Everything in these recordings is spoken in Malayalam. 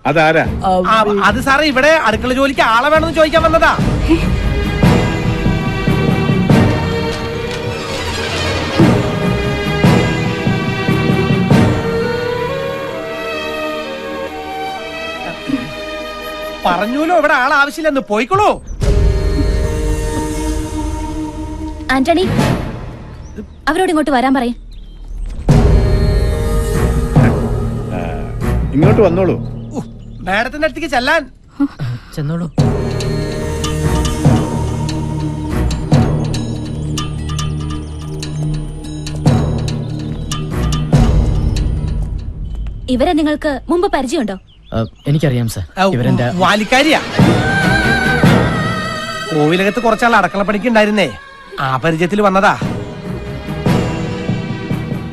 അതാരാ? അത് സാറേ ഇവിടെ അടുക്കള ജോലിക്ക് ആളെ വേണമെന്ന് ചോദിക്കാൻ വന്നതാ. പറഞ്ഞൂലോ ഇവിടെ ആൾ ആവശ്യമില്ലെന്ന്. പോയിക്കോളൂ. ആന്റണി, അവരോട് ഇങ്ങോട്ട് വരാൻ പറയും. ഇങ്ങോട്ട് വന്നോളൂ. മാഡത്തിന്റെ അടുത്തേക്ക് ചെല്ലാൻ. ചെന്നോളൂ. ഇവരെ നിങ്ങൾക്ക് മുമ്പ് പരിചയമുണ്ടോ? എനിക്കറിയാം സർ. ഇവരെന്റെ വാലിക്കാരിയാ. കോവിലകത്ത് കുറച്ചാൾ അടുക്കളപ്പണിക്ക് ഉണ്ടായിരുന്നേ. ആ പരിചയത്തിൽ വന്നതാ.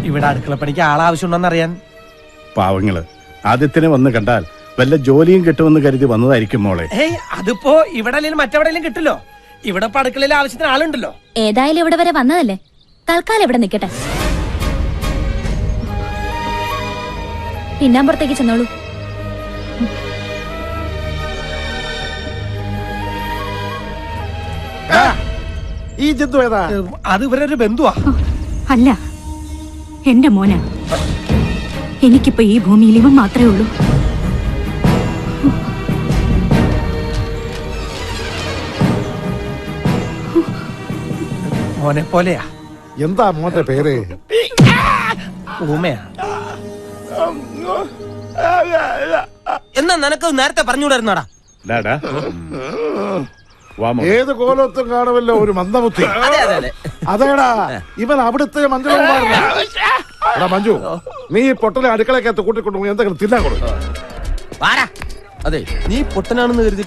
ഇവിടെ അടുക്കളപ്പണിക്ക് ആളാവശ്യമുണ്ടോന്ന് അറിയാൻ. പാവങ്ങള് ആദ്യത്തിനെ വന്ന് കണ്ടാൽ വല്ല ജോലിയും കിട്ടുമെന്ന് കരുതി വന്നതായിരിക്കും മോളെ. ഏയ് അതിപ്പോ ഇവിടെ അല്ലെങ്കിൽ മറ്റെവിടെയെങ്കിലും കിട്ടില്ലോ. ഇവിടെ ഇപ്പൊ അടുക്കളയിൽ ആവശ്യത്തിന് ആളുണ്ടല്ലോ. ഏതായാലും ഇവിടെ വരെ വന്നതല്ലേ, തൽക്കാലം ഇവിടെ നിൽക്കട്ടെ. പിന്നാമ്പുറത്തേക്ക് ചെന്നോളൂ. ഈ ജന്തു ഏതാ? അത് ഇവരൊരു ബന്ധുവാ. അല്ല, എന്റെ മോനാ. എനിക്കിപ്പോ ഈ ഭൂമിയിൽ ഇവൻ മാത്രമേ ഉള്ളൂ. മോനെ പോലെയാ. എന്താ മോന്റെ പേര്? ഊമയാ. എന്നാ നിനക്ക് നേരത്തെ പറഞ്ഞുകൂടായിരുന്നാടാ. ഡാടാ, വാ മോളെ. ഏത് കോലത്തും കാണുമല്ലോ ഒരു മന്ദബുദ്ധി. അതേടാ ഇവൻ അവിടുത്തെ മഞ്ജുമാരനാ. മഞ്ജു, നീ പൊട്ടലെ അടുക്കളക്കകത്ത് കൂട്ടിക്കൊണ്ടു എന്തെങ്കിലും തിന്നാൻ കൊടുക്കും. അതെ, നീ പൊട്ടനാണെന്ന് കരുതി